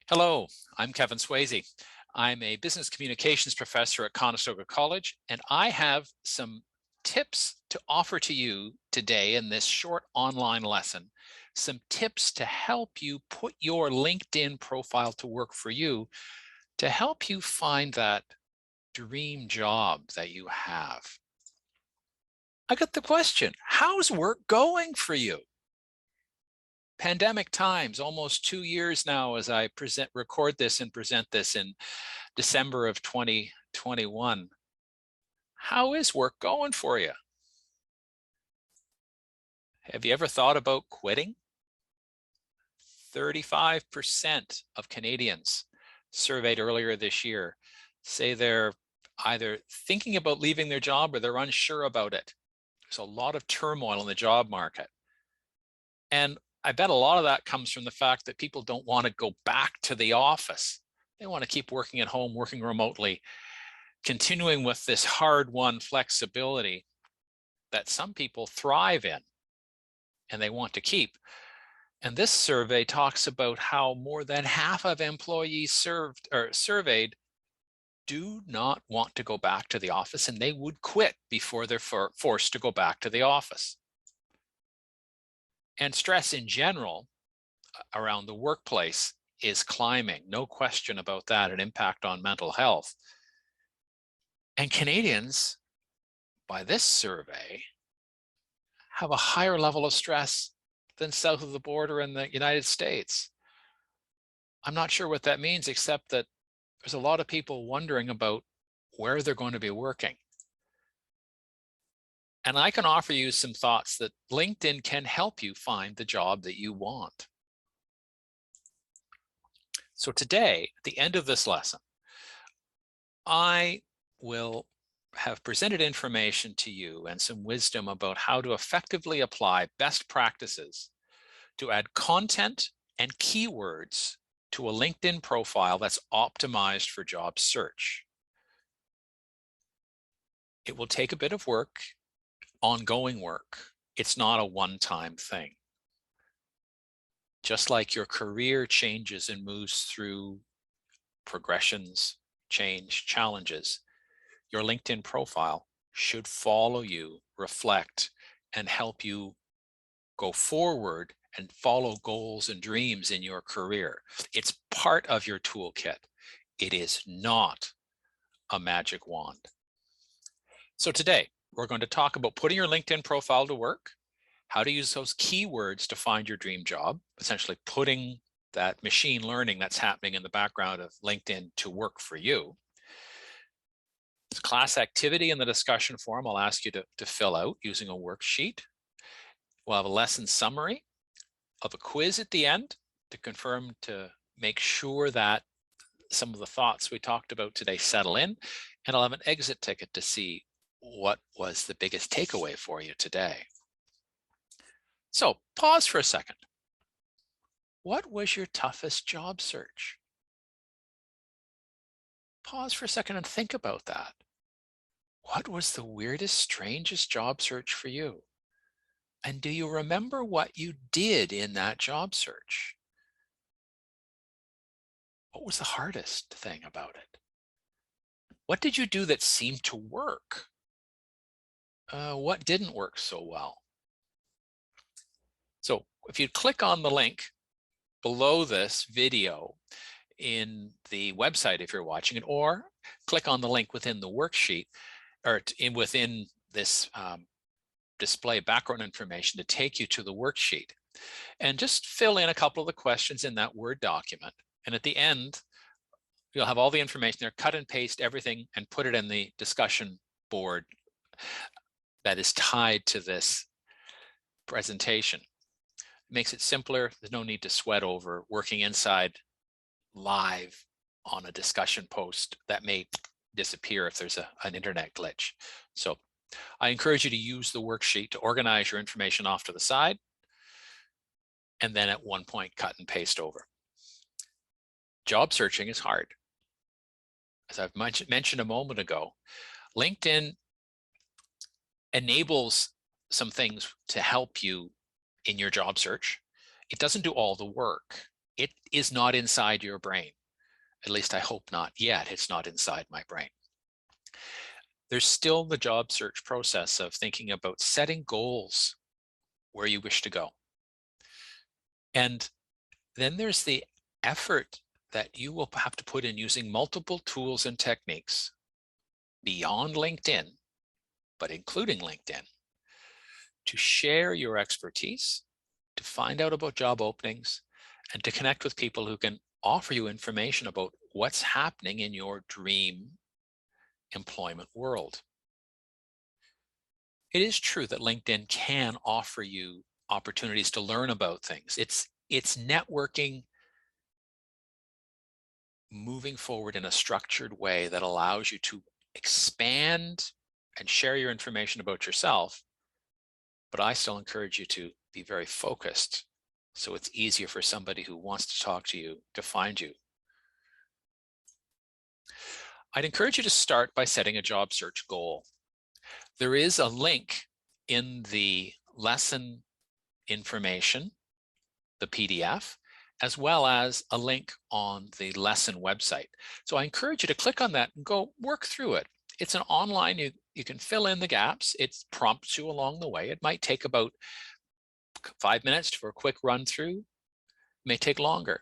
Hello, I'm Kevin Swayze. I'm a business communications professor at Conestoga College, and I have some tips to offer to you today in this short online lesson. Some tips to help you put your LinkedIn profile to work for you, to help you find that dream job that you have. I got the question, how's work going for you? Pandemic times, almost 2 years now as I record this and present this in December of 2021. How is work going for you? Have you ever thought about quitting? 35% of Canadians surveyed earlier this year say they're either thinking about leaving their job or they're unsure about it. There's a lot of turmoil in the job market. And I bet a lot of that comes from the fact that people don't want to go back to the office. They want to keep working at home, working remotely, continuing with this hard-won flexibility that some people thrive in and they want to keep. And this survey talks about how more than half of employees surveyed do not want to go back to the office, and they would quit before they're forced to go back to the office. And stress in general around the workplace is climbing, no question about that, an impact on mental health. And Canadians, by this survey, have a higher level of stress than south of the border in the United States. I'm not sure what that means, except that there's a lot of people wondering about where they're going to be working. And I can offer you some thoughts that LinkedIn can help you find the job that you want. So today, at the end of this lesson, I will have presented information to you and some wisdom about how to effectively apply best practices to add content and keywords to a LinkedIn profile that's optimized for job search. It will take a bit of work, ongoing work. It's not a one-time thing. Just like your career changes and moves through progressions, change, challenges, your LinkedIn profile should follow you, reflect, and help you go forward and follow goals and dreams in your career. It's part of your toolkit. It is not a magic wand. So today, we're going to talk about putting your LinkedIn profile to work, how to use those keywords to find your dream job, essentially putting that machine learning that's happening in the background of LinkedIn to work for you. Class activity in the discussion forum I'll ask you to fill out using a worksheet. We'll have a lesson summary of a quiz at the end to confirm, to make sure that some of the thoughts we talked about today settle in, and I'll have an exit ticket to see what was the biggest takeaway for you today. So pause for a second. What was your toughest job search? Pause for a second and think about that. What was the weirdest, strangest job search for you? And do you remember what you did in that job search? What was the hardest thing about it? What did you do that seemed to work? What didn't work so well? So if you click on the link below this video in the website, if you're watching it, or click on the link within the worksheet, or within this display background information to take you to the worksheet, and just fill in a couple of the questions in that Word document. And at the end, you'll have all the information there, cut and paste everything and put it in the discussion board that is tied to this presentation. It makes it simpler. There's no need to sweat over working inside live on a discussion post that may disappear if there's an internet glitch. So I encourage you to use the worksheet to organize your information off to the side, and then at one point cut and paste over. Job searching is hard. As I've mentioned a moment ago, LinkedIn enables some things to help you in your job search. It doesn't do all the work. It is not inside your brain. At least I hope not yet. It's not inside my brain. There's still the job search process of thinking about setting goals where you wish to go. And then there's the effort that you will have to put in using multiple tools and techniques beyond LinkedIn, but including LinkedIn, to share your expertise, to find out about job openings, and to connect with people who can offer you information about what's happening in your dream employment world. It is true that LinkedIn can offer you opportunities to learn about things. It's networking moving forward in a structured way that allows you to expand and share your information about yourself. But I still encourage you to be very focused, so it's easier for somebody who wants to talk to you to find you. I'd encourage you to start by setting a job search goal. There is a link in the lesson information, the PDF, as well as a link on the lesson website. So I encourage you to click on that and go work through it. It's an online, you can fill in the gaps. It prompts you along the way. It might take about 5 minutes for a quick run through. It may take longer.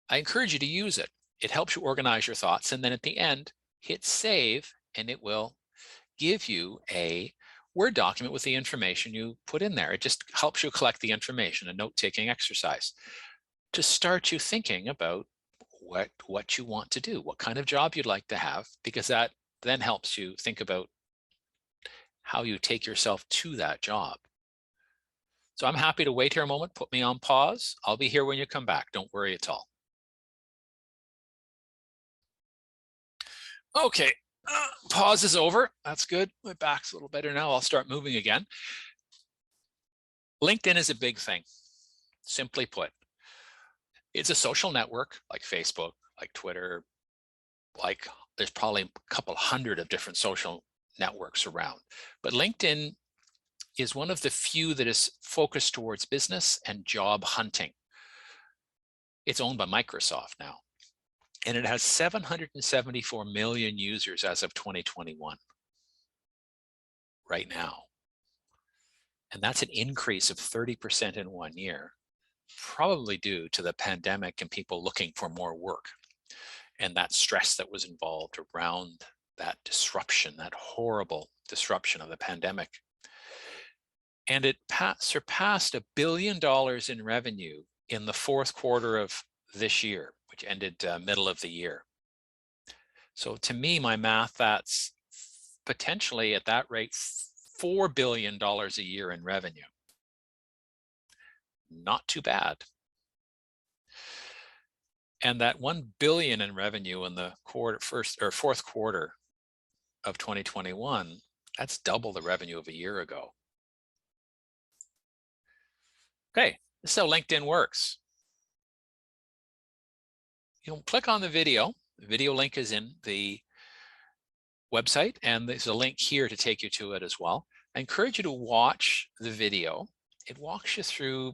I encourage you to use it. It helps you organize your thoughts. And then at the end, hit save, and it will give you a Word document with the information you put in there. It just helps you collect the information, a note-taking exercise, to start you thinking about what you want to do, what kind of job you'd like to have, because that then helps you think about how you take yourself to that job. So I'm happy to wait here a moment, put me on pause. I'll be here when you come back. Don't worry at all. Okay, pause is over. That's good. My back's a little better now. I'll start moving again. LinkedIn is a big thing, simply put. It's a social network like Facebook, like Twitter, like there's probably a couple hundred of different social networks around. But LinkedIn is one of the few that is focused towards business and job hunting. It's owned by Microsoft now, and it has 774 million users as of 2021, right now. And that's an increase of 30% in 1 year, probably due to the pandemic and people looking for more work and that stress that was involved around that disruption, that horrible disruption of the pandemic. And it surpassed $1 billion in revenue in the fourth quarter of this year, which ended middle of the year. So to me, my math, that's potentially at that rate, $4 billion a year in revenue. Not too bad. And that 1 billion in revenue in the fourth quarter of 2021, that's double the revenue of a year ago. Okay, this is how LinkedIn works. You'll click on the video. The video link is in the website, and there's a link here to take you to it as well. I encourage you to watch the video. It walks you through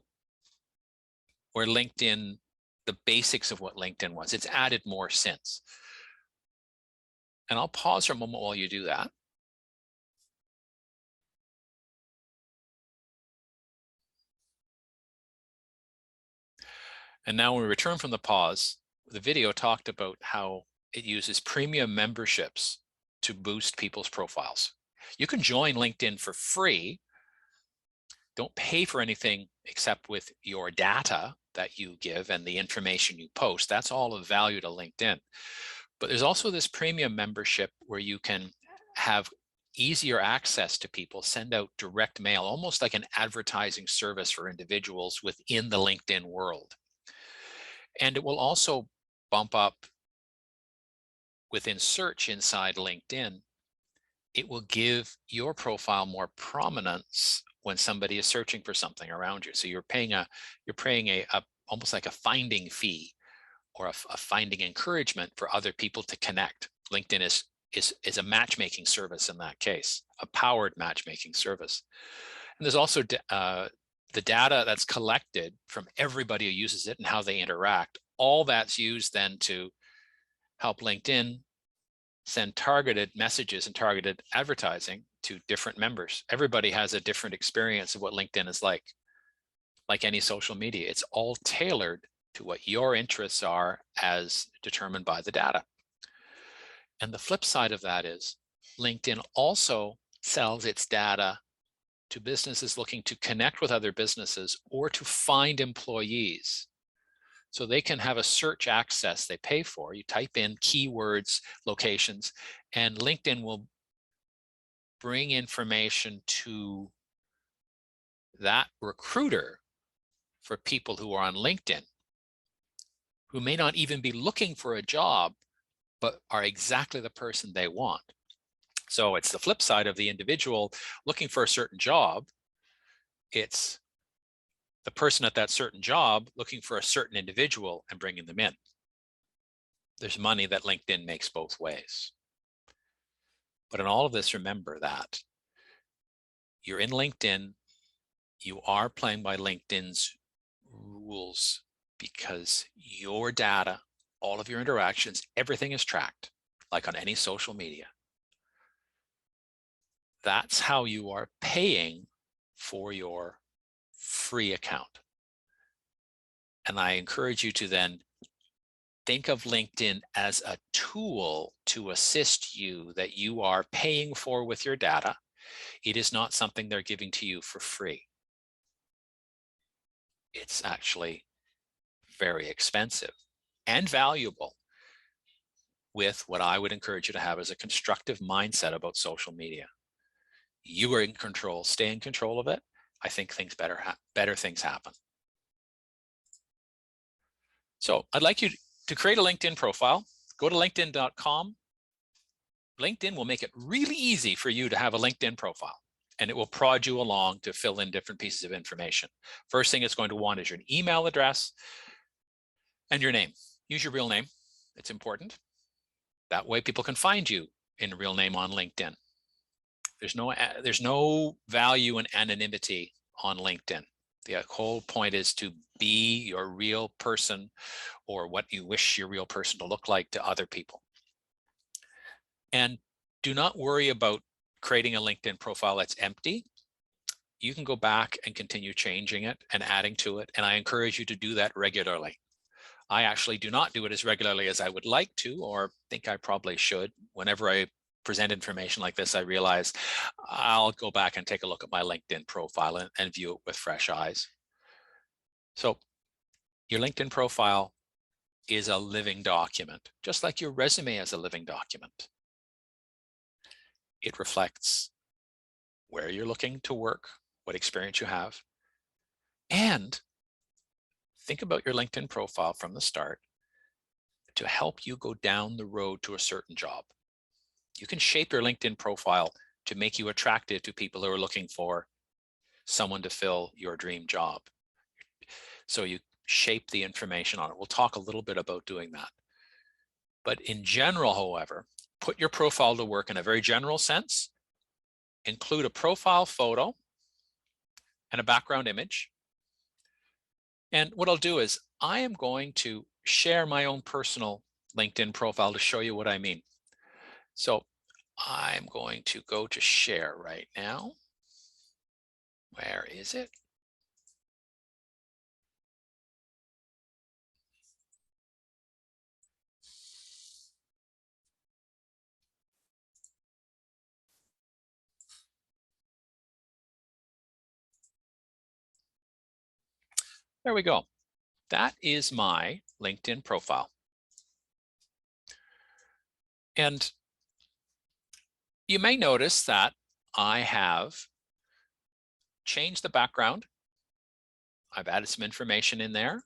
where LinkedIn, the basics of what LinkedIn was. It's added more since. And I'll pause for a moment while you do that. And now when we return from the pause, the video talked about how it uses premium memberships to boost people's profiles. You can join LinkedIn for free. Don't pay for anything except with your data that you give and the information you post. That's all of value to LinkedIn. But there's also this premium membership where you can have easier access to people, send out direct mail, almost like an advertising service for individuals within the LinkedIn world. And it will also bump up within search inside LinkedIn. It will give your profile more prominence when somebody is searching for something around you. So you're paying almost like a finding fee or a finding encouragement for other people to connect. LinkedIn is a matchmaking service in that case, a powered matchmaking service. And there's also the data that's collected from everybody who uses it and how they interact all that's used then to help LinkedIn send targeted messages and targeted advertising to different members. Everybody has a different experience of what LinkedIn is like any social media. It's all tailored to what your interests are as determined by the data. And the flip side of that is LinkedIn also sells its data to businesses looking to connect with other businesses or to find employees. So they can have a search access they pay for. You type in keywords, locations, and LinkedIn will bring information to that recruiter for people who are on LinkedIn who may not even be looking for a job, but are exactly the person they want. So it's the flip side of the individual looking for a certain job. It's the person at that certain job looking for a certain individual and bringing them in. There's money that LinkedIn makes both ways. But in all of this, remember that you're in LinkedIn, you are playing by LinkedIn's rules because your data, all of your interactions, everything is tracked, like on any social media. That's how you are paying for your free account. And I encourage you to then think of LinkedIn as a tool to assist you that you are paying for with your data. It is not something they're giving to you for free. It's actually very expensive and valuable with what I would encourage you to have as a constructive mindset about social media. You are in control. Stay in control of it. I think better things happen. So I'd like you to create a LinkedIn profile. Go to linkedin.com. LinkedIn will make it really easy for you to have a LinkedIn profile, and it will prod you along to fill in different pieces of information. First thing it's going to want is your email address and your name. Use your real name. It's important. That way people can find you in a real name on LinkedIn. There's no value in anonymity on LinkedIn. The whole point is to be your real person or what you wish your real person to look like to other people. And do not worry about creating a LinkedIn profile that's empty. You can go back and continue changing it and adding to it. And I encourage you to do that regularly. I actually do not do it as regularly as I would like to, or think I probably should. Whenever I present information like this, I realize I'll go back and take a look at my LinkedIn profile and view it with fresh eyes. So your LinkedIn profile is a living document, just like your resume is a living document. It reflects where you're looking to work, what experience you have, and think about your LinkedIn profile from the start to help you go down the road to a certain job. You can shape your LinkedIn profile to make you attractive to people who are looking for someone to fill your dream job. So you shape the information on it. We'll talk a little bit about doing that. But in general, however, put your profile to work in a very general sense. Include a profile photo and a background image. And what I'll do is I am going to share my own personal LinkedIn profile to show you what I mean. So I'm going to go to share right now. Where is it? There we go. That is my LinkedIn profile. And you may notice that I have changed the background. I've added some information in there.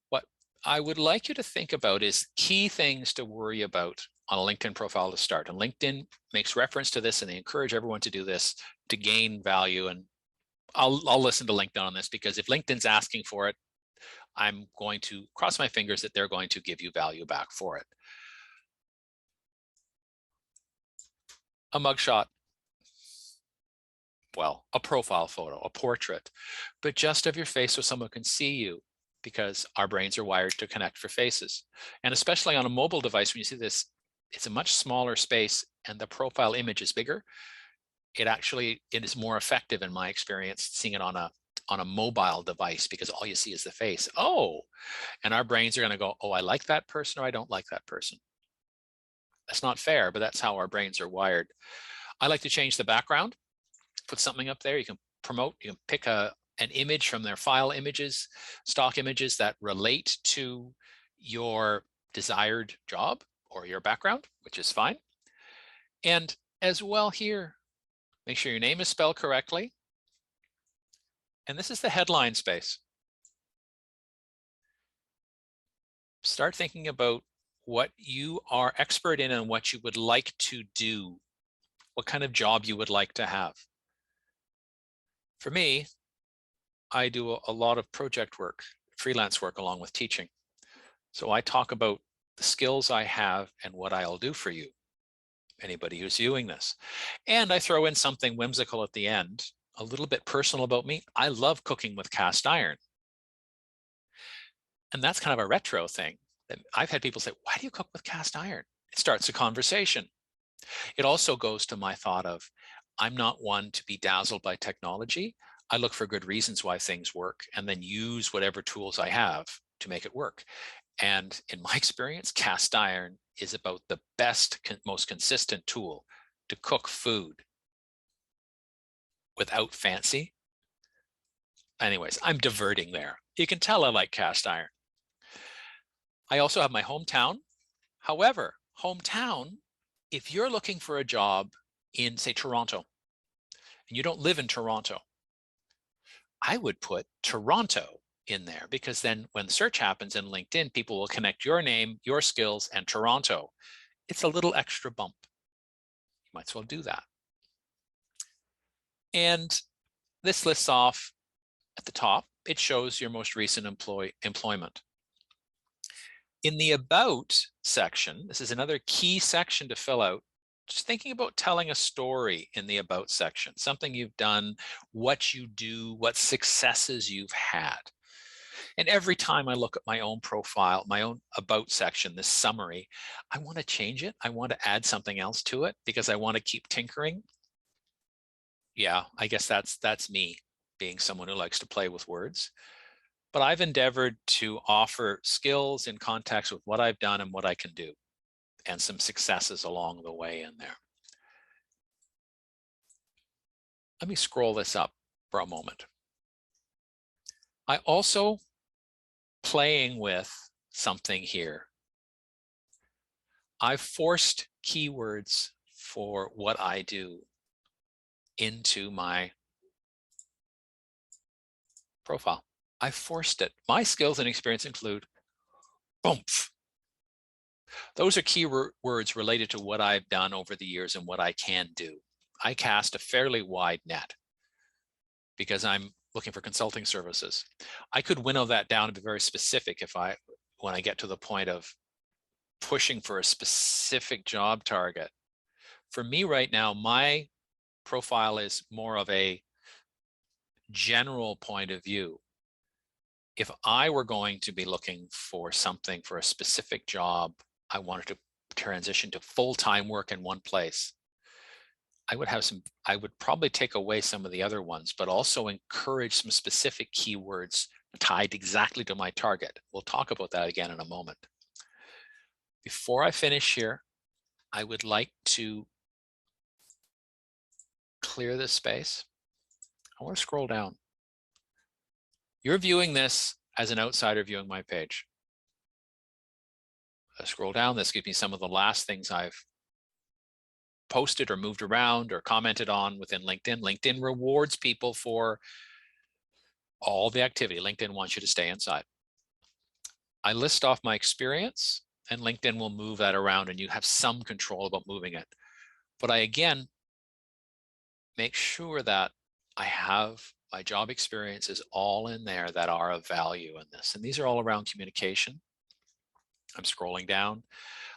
What I would like you to think about is key things to worry about on a LinkedIn profile to start. And LinkedIn makes reference to this, and they encourage everyone to do this to gain value. And I'll listen to LinkedIn on this, because if LinkedIn's asking for it, I'm going to cross my fingers that they're going to give you value back for it. A mugshot, well, a profile photo, a portrait, but just of your face so someone can see you. because our brains are wired to connect for faces. And especially on a mobile device, when you see this, it's a much smaller space and the profile image is bigger. It is more effective in my experience seeing it on a mobile device, because all you see is the face. Oh, and our brains are going to go, oh, I like that person, or I don't like that person. That's not fair, but that's how our brains are wired. I like to change the background, put something up there. You can promote, you can pick an image from their file images, stock images that relate to your desired job or your background, which is fine. And as well here, make sure your name is spelled correctly. And this is the headline space. Start thinking about what you are expert in and what you would like to do, what kind of job you would like to have. For me, I do a lot of project work, freelance work along with teaching. So I talk about the skills I have and what I'll do for you, anybody who's viewing this. And I throw in something whimsical at the end, a little bit personal about me. I love cooking with cast iron. And that's kind of a retro thing. I've had people say, why do you cook with cast iron? It starts a conversation. It also goes to my thought of, I'm not one to be dazzled by technology. I look for good reasons why things work and then use whatever tools I have to make it work. And in my experience, cast iron is about the best, most consistent tool to cook food without fancy. Anyways, I'm diverting there. You can tell I like cast iron. I also have my hometown. However, hometown, if you're looking for a job in, say, Toronto, and you don't live in Toronto, I would put Toronto in there, because then when the search happens in LinkedIn, people will connect your name, your skills, and Toronto. It's a little extra bump. You might as well do that. And this lists off at the top, it shows your most recent employment. In the About section, this is another key section to fill out. Just thinking about telling a story in the About section, something you've done, what you do, what successes you've had. And every time I look at my own profile, my own About section, this summary, I want to change it. I want to add something else to it because I want to keep tinkering. Yeah, I guess that's me, being someone who likes to play with words. But I've endeavored to offer skills in context with what I've done and what I can do, and some successes along the way in there. Let me scroll this up for a moment. I also, playing with something here, I've forced keywords for what I do into my profile. I forced it. My skills and experience include oomph. Those are key words related to what I've done over the years and what I can do. I cast a fairly wide net because I'm looking for consulting services. I could winnow that down and be very specific when I get to the point of pushing for a specific job target. For me right now, my profile is more of a general point of view. If I were going to be looking for something for a specific job, I wanted to transition to full-time work in one place, I would probably take away some of the other ones, but also encourage some specific keywords tied exactly to my target. We'll talk about that again in a moment. Before I finish here, I would like to clear this space. I want to scroll down. You're viewing this as an outsider viewing my page. I scroll down. This gives me some of the last things I've posted or moved around or commented on within LinkedIn. LinkedIn rewards people for all the activity. LinkedIn wants you to stay inside. I list off my experience, and LinkedIn will move that around and you have some control about moving it. But I, again, make sure that I have my job experiences all in there that are of value in this. And these are all around communication. I'm scrolling down.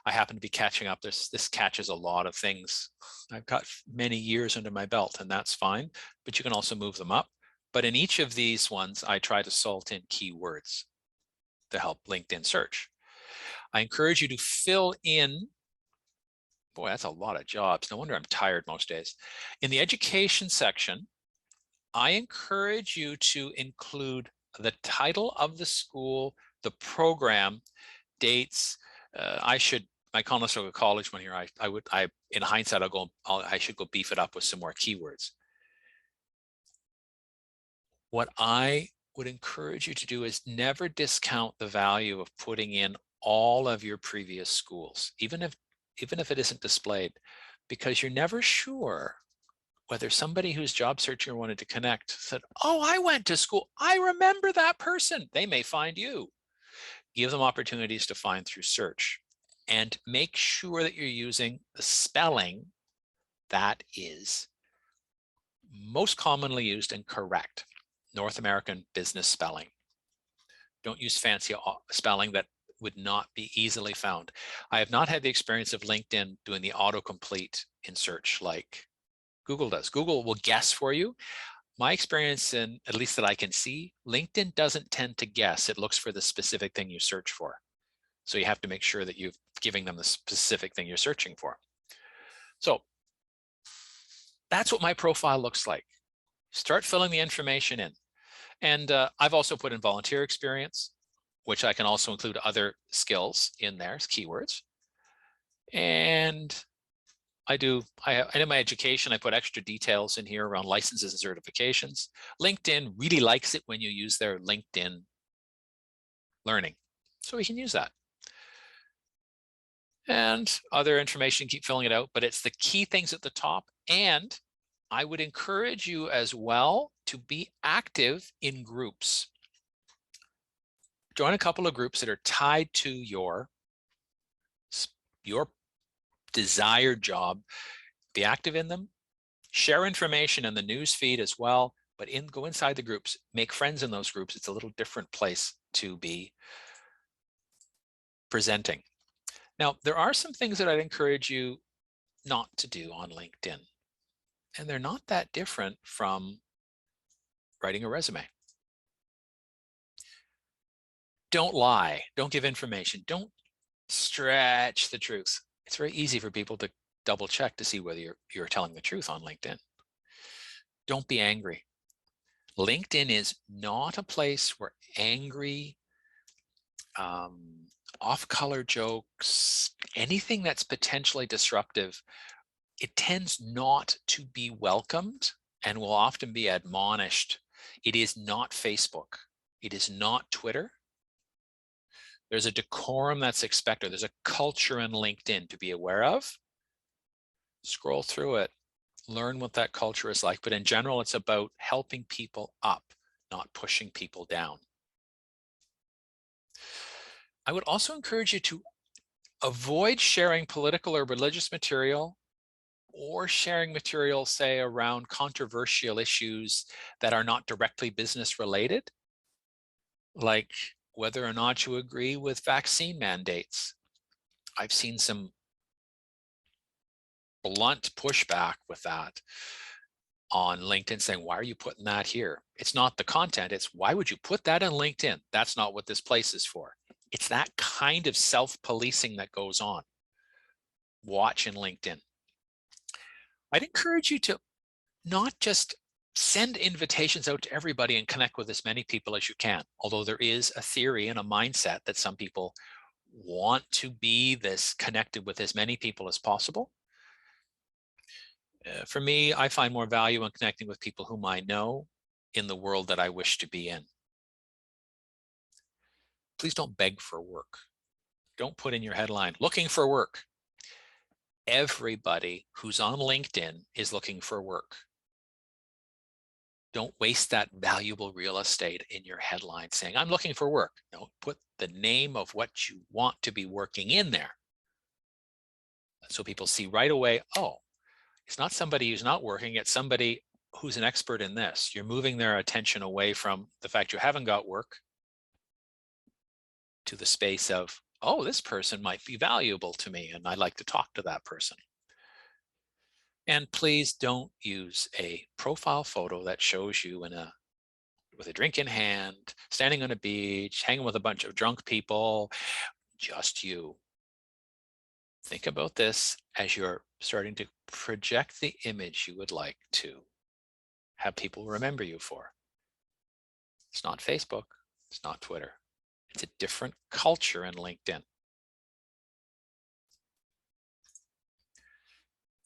I happen to be catching up. This catches a lot of things. I've got many years under my belt, and that's fine, but you can also move them up. But in each of these ones, I try to salt in keywords. to help LinkedIn search. I encourage you to fill in, boy, that's a lot of jobs. No wonder I'm tired most days. In the education section, I encourage you to include the title of the school, the program, dates. My Conestoga College one here, in hindsight, I should go beef it up with some more keywords. What I would encourage you to do is never discount the value of putting in all of your previous schools, even if it isn't displayed, because you're never sure whether somebody who's job searching or wanted to connect said, oh, I went to school, I remember that person. They may find you. Give them opportunities to find through search, and make sure that you're using the spelling that is most commonly used and correct. North American business spelling. Don't use fancy spelling that would not be easily found. I have not had the experience of LinkedIn doing the autocomplete in search like Google does. Google will guess for you. My experience, in at least that I can see, LinkedIn doesn't tend to guess. It looks for the specific thing you search for. So you have to make sure that you're giving them the specific thing you're searching for. So that's what my profile looks like. Start filling the information in. And I've also put in volunteer experience, which I can also include other skills in there as keywords. And in my education, I put extra details in here around licenses and certifications. LinkedIn really likes it when you use their LinkedIn Learning. So we can use that. And other information, keep filling it out, but it's the key things at the top. And I would encourage you as well to be active in groups. Join a couple of groups that are tied to your desired job. Be active in them. Share information in the news feed as well, but go inside the groups. Make friends in those groups. It's a little different place to be presenting. Now, there are some things that I'd encourage you not to do on LinkedIn, and they're not that different from writing a resume. Don't lie. Don't give information. Don't stretch the truth. It's very easy for people to double check to see whether you're telling the truth on LinkedIn. Don't be angry. LinkedIn is not a place where angry, off-color jokes, anything that's potentially disruptive, it tends not to be welcomed and will often be admonished. It is not Facebook. It is not Twitter. There's a decorum that's expected. There's a culture in LinkedIn to be aware of. Scroll through it, learn what that culture is like. But in general, it's about helping people up, not pushing people down. I would also encourage you to avoid sharing political or religious material, or sharing material, say, around controversial issues that are not directly business related, like whether or not you agree with vaccine mandates. I've seen some blunt pushback with that on LinkedIn, saying, why are you putting that here? It's not the content, it's why would you put that on LinkedIn? That's not what this place is for. It's that kind of self-policing that goes on. Watch in LinkedIn. I'd encourage you to not just send invitations out to everybody and connect with as many people as you can, although there is a theory and a mindset that some people want to be this connected with as many people as possible. For me, I find more value in connecting with people whom I know in the world that I wish to be in. Please don't beg for work. Don't put in your headline, looking for work. Everybody who's on LinkedIn is looking for work. Don't waste that valuable real estate in your headline saying, I'm looking for work. No, put the name of what you want to be working in there. So people see right away, oh, it's not somebody who's not working, it's somebody who's an expert in this. You're moving their attention away from the fact you haven't got work to the space of, oh, this person might be valuable to me and I'd like to talk to that person. And please don't use a profile photo that shows you with a drink in hand, standing on a beach, hanging with a bunch of drunk people, just you. Think about this as you're starting to project the image you would like to have people remember you for. It's not Facebook, it's not Twitter. It's a different culture in LinkedIn.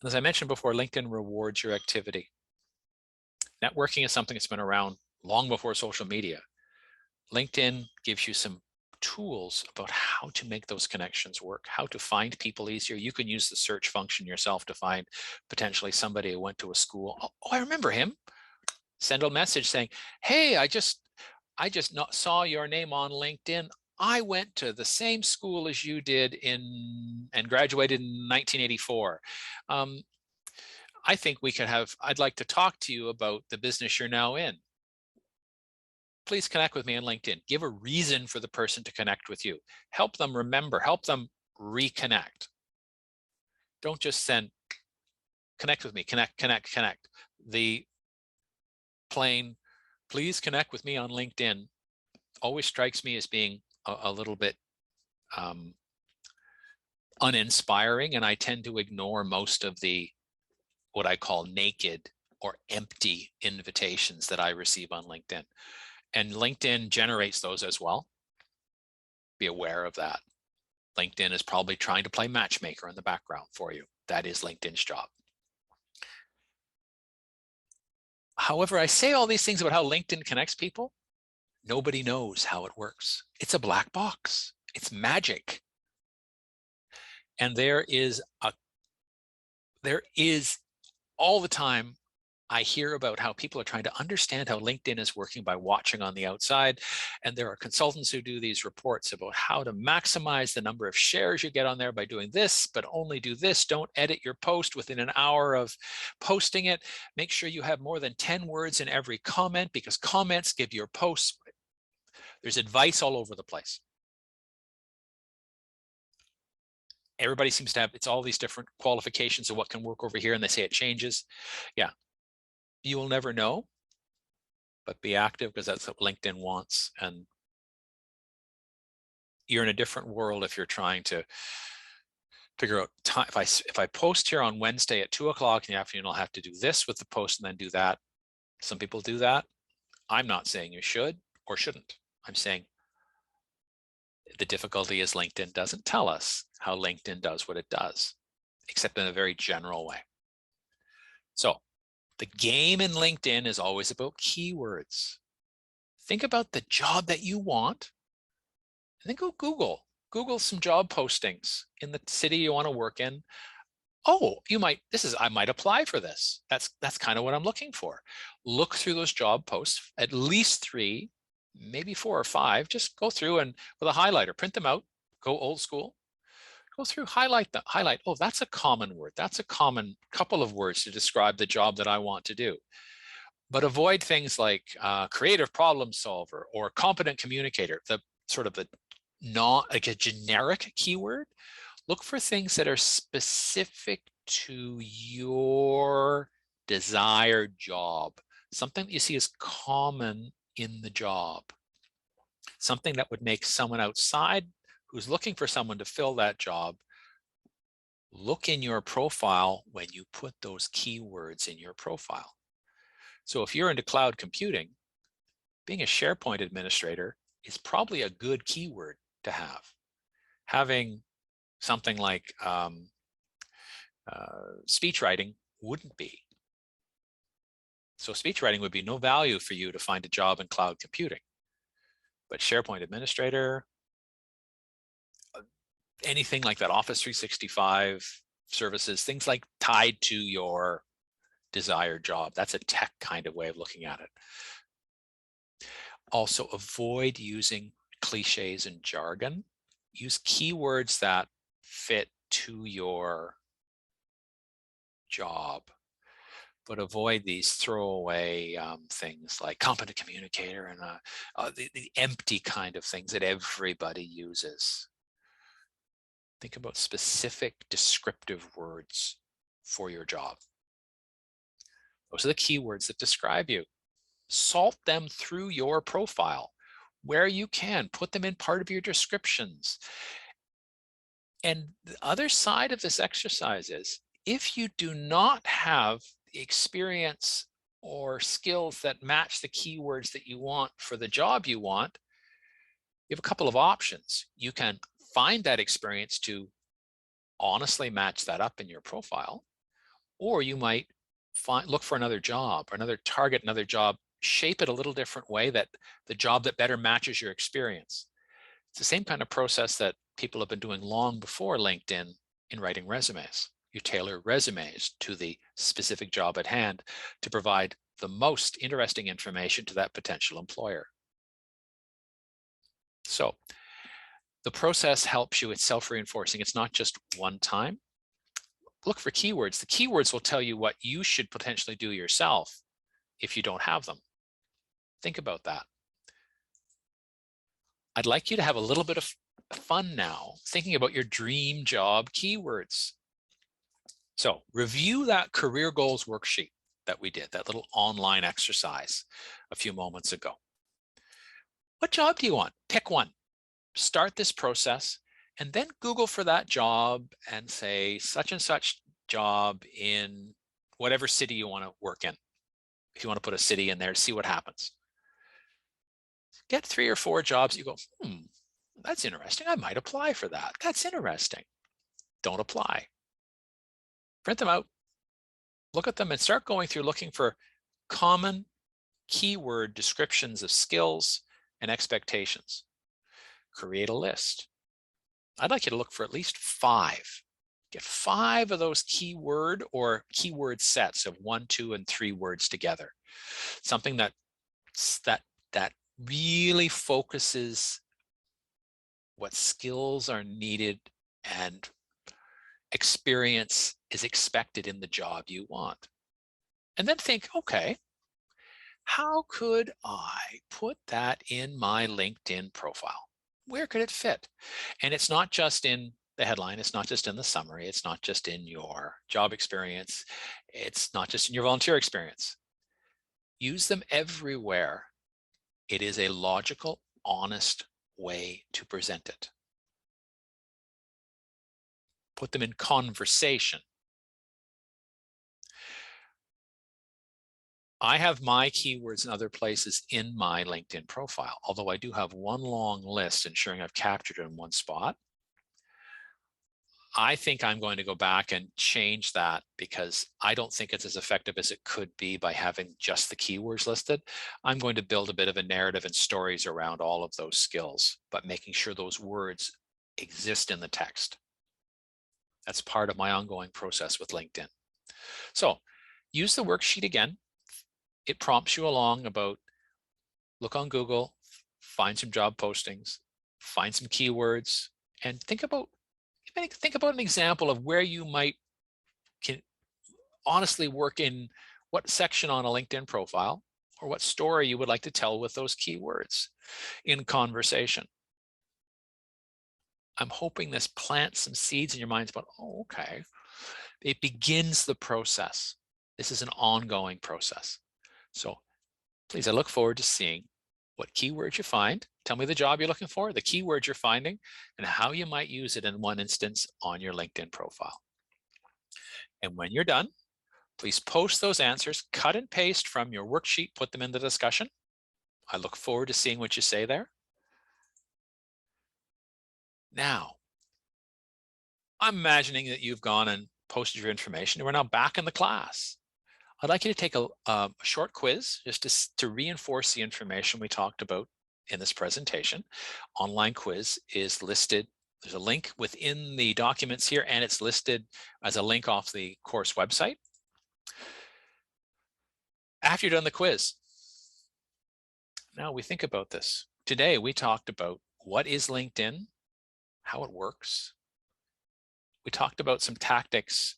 As I mentioned before, LinkedIn rewards your activity. Networking is something that's been around long before social media. LinkedIn gives you some tools about how to make those connections work, how to find people easier. You can use the search function yourself to find potentially somebody who went to a school. Oh, I remember him. Send a message saying, hey, I just saw your name on LinkedIn. I went to the same school as you did and graduated in 1984. I think I'd like to talk to you about the business you're now in. Please connect with me on LinkedIn. Give a reason for the person to connect with you. Help them remember, help them reconnect. Don't just send, connect with me, connect. The plain, please connect with me on LinkedIn always strikes me as being a little bit uninspiring, and I tend to ignore most of the what I call naked or empty invitations that I receive on LinkedIn. And LinkedIn generates those as well. Be aware of that. LinkedIn is probably trying to play matchmaker in the background for you. That is LinkedIn's job. However, I say all these things about how LinkedIn connects people. Nobody knows how it works. It's a black box. It's magic. And there is all the time I hear about how people are trying to understand how LinkedIn is working by watching on the outside. And there are consultants who do these reports about how to maximize the number of shares you get on there by doing this, but only do this. Don't edit your post within an hour of posting it. Make sure you have more than 10 words in every comment, because comments give your posts. There's advice all over the place. Everybody seems to have, it's all these different qualifications of what can work over here, and they say it changes. Yeah. You will never know, but be active, because that's what LinkedIn wants. And you're in a different world if you're trying to figure out time. If I post here on Wednesday at 2 o'clock in the afternoon, I'll have to do this with the post and then do that. Some people do that. I'm not saying you should or shouldn't. I'm saying the difficulty is LinkedIn doesn't tell us how LinkedIn does what it does, except in a very general way. So the game in LinkedIn is always about keywords. Think about the job that you want, and then go Google some job postings in the city you want to work in. Oh, I might apply for this. That's kind of what I'm looking for. Look through those job posts, at least 3, maybe 4 or 5. Just go through and with a highlighter, print them out, go old school, go through, highlight. Oh, that's a common word. That's a common couple of words to describe the job that I want to do. But avoid things like creative problem solver or competent communicator, the sort of not like a generic keyword. Look for things that are specific to your desired job, something that you see as common in the job, something that would make someone outside who's looking for someone to fill that job look in your profile when you put those keywords in your profile. So if you're into cloud computing, being a SharePoint administrator is probably a good keyword to have. Having something like speech writing wouldn't be. So speech writing would be no value for you to find a job in cloud computing. But SharePoint administrator, anything like that, Office 365 services, things like tied to your desired job. That's a tech kind of way of looking at it. Also, avoid using cliches and jargon. Use keywords that fit to your job, but avoid these throwaway things like competent communicator and the empty kind of things that everybody uses. Think about specific descriptive words for your job. Those are the keywords that describe you. Salt them through your profile. where you can. Put them in part of your descriptions. And the other side of this exercise is, if you do not have the experience or skills that match the keywords that you want for the job you want, you have a couple of options. You can find that experience to honestly match that up in your profile, or you might look for another job or target another job, shape it a little different way, that the job that better matches your experience. It's the same kind of process that people have been doing long before LinkedIn in writing resumes. You tailor resumes to the specific job at hand to provide the most interesting information to that potential employer. So the process helps you. It's self-reinforcing. It's not just one time. Look for keywords. The keywords will tell you what you should potentially do yourself if you don't have them. Think about that. I'd like you to have a little bit of fun now, thinking about your dream job keywords. So review that career goals worksheet that we did, that little online exercise a few moments ago. What job do you want? Pick one. Start this process and then Google for that job and say such and such job in whatever city you want to work in. If you want to put a city in there, see what happens. Get 3 or 4 jobs. You go, that's interesting. I might apply for that. That's interesting. Don't apply. Print them out. Look at them and start going through looking for common keyword descriptions of skills and expectations. Create a list. I'd like you to look for at least 5. Get 5 of those keyword or keyword sets of 1, 2, and 3 words together. Something that really focuses what skills are needed and experience is expected in the job you want. And then think, okay, how could I put that in my LinkedIn profile? Where could it fit? And it's not just in the headline. It's not just in the summary. It's not just in your job experience. It's not just in your volunteer experience. Use them everywhere. It is a logical, honest way to present it. Put them in conversation. I have my keywords in other places in my LinkedIn profile, although I do have one long list ensuring I've captured it in one spot. I think I'm going to go back and change that because I don't think it's as effective as it could be by having just the keywords listed. I'm going to build a bit of a narrative and stories around all of those skills, but making sure those words exist in the text. That's part of my ongoing process with LinkedIn. So use the worksheet again. It prompts you along about, look on Google, find some job postings, find some keywords, and think about an example of where you might honestly work in what section on a LinkedIn profile or what story you would like to tell with those keywords in conversation. I'm hoping this plants some seeds in your minds about, oh, okay. It begins the process. This is an ongoing process. So please, I look forward to seeing what keywords you find. Tell me the job you're looking for, the keywords you're finding, and how you might use it in one instance on your LinkedIn profile. And when you're done, please post those answers, cut and paste from your worksheet, put them in the discussion. I look forward to seeing what you say there. Now, I'm imagining that you've gone and posted your information and we're now back in the class. I'd like you to take a short quiz just to reinforce the information we talked about in this presentation. Online quiz is listed. There's a link within the documents here, and it's listed as a link off the course website. After you're done the quiz, now we think about this. Today, we talked about what is LinkedIn, how it works. We talked about some tactics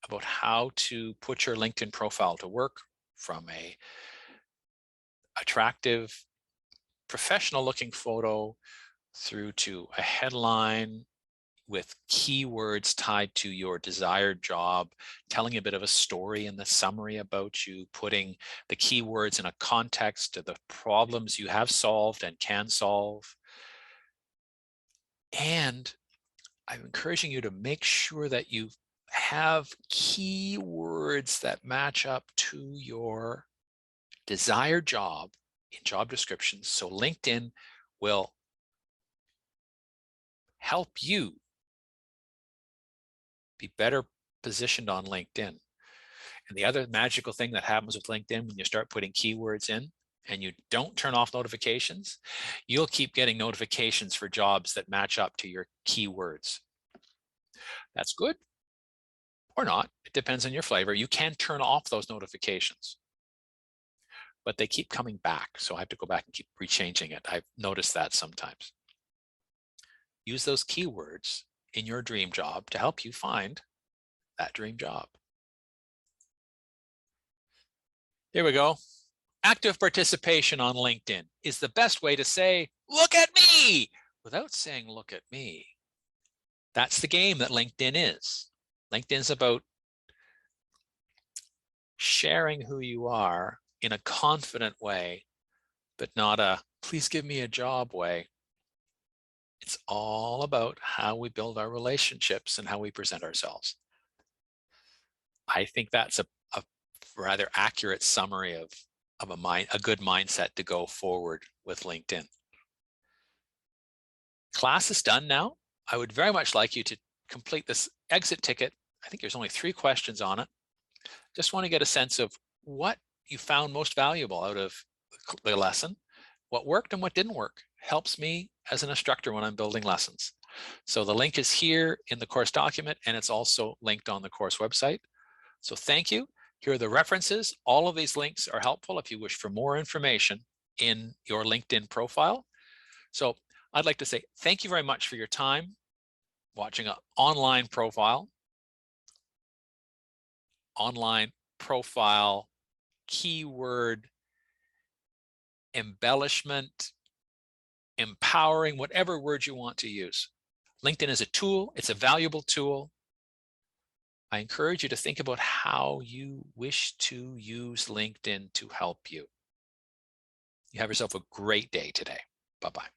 about how to put your LinkedIn profile to work, from a attractive, professional looking photo through to a headline, with keywords tied to your desired job, telling a bit of a story in the summary about you, putting the keywords in a context to the problems you have solved and can solve. And I'm encouraging you to make sure that you have keywords that match up to your desired job in job descriptions. So LinkedIn will help you be better positioned on LinkedIn. And the other magical thing that happens with LinkedIn when you start putting keywords in and you don't turn off notifications, you'll keep getting notifications for jobs that match up to your keywords. That's good or not. It depends on your flavor. You can turn off those notifications, but they keep coming back. So I have to go back and keep rechanging it. I've noticed that sometimes. Use those keywords in your dream job to help you find that dream job. Here we go. Active participation on LinkedIn is the best way to say, look at me, without saying, look at me. That's the game that LinkedIn is. LinkedIn's about sharing who you are in a confident way, but not a please give me a job way. It's all about how we build our relationships and how we present ourselves. I think that's a rather accurate summary of a good mindset to go forward with LinkedIn. Class is done now. I would very much like you to complete this exit ticket. I think there's only 3 questions on it. Just want to get a sense of what you found most valuable out of the lesson, what worked and what didn't work. Helps me as an instructor when I'm building lessons. So the link is here in the course document, and it's also linked on the course website. So thank you. Here are the references. All of these links are helpful if you wish for more information in your LinkedIn profile. So I'd like to say thank you very much for your time watching an online profile keyword embellishment, empowering, whatever word you want to use. LinkedIn is a tool. It's a valuable tool. I encourage you to think about how you wish to use LinkedIn to help you. You have yourself a great day today. Bye-bye.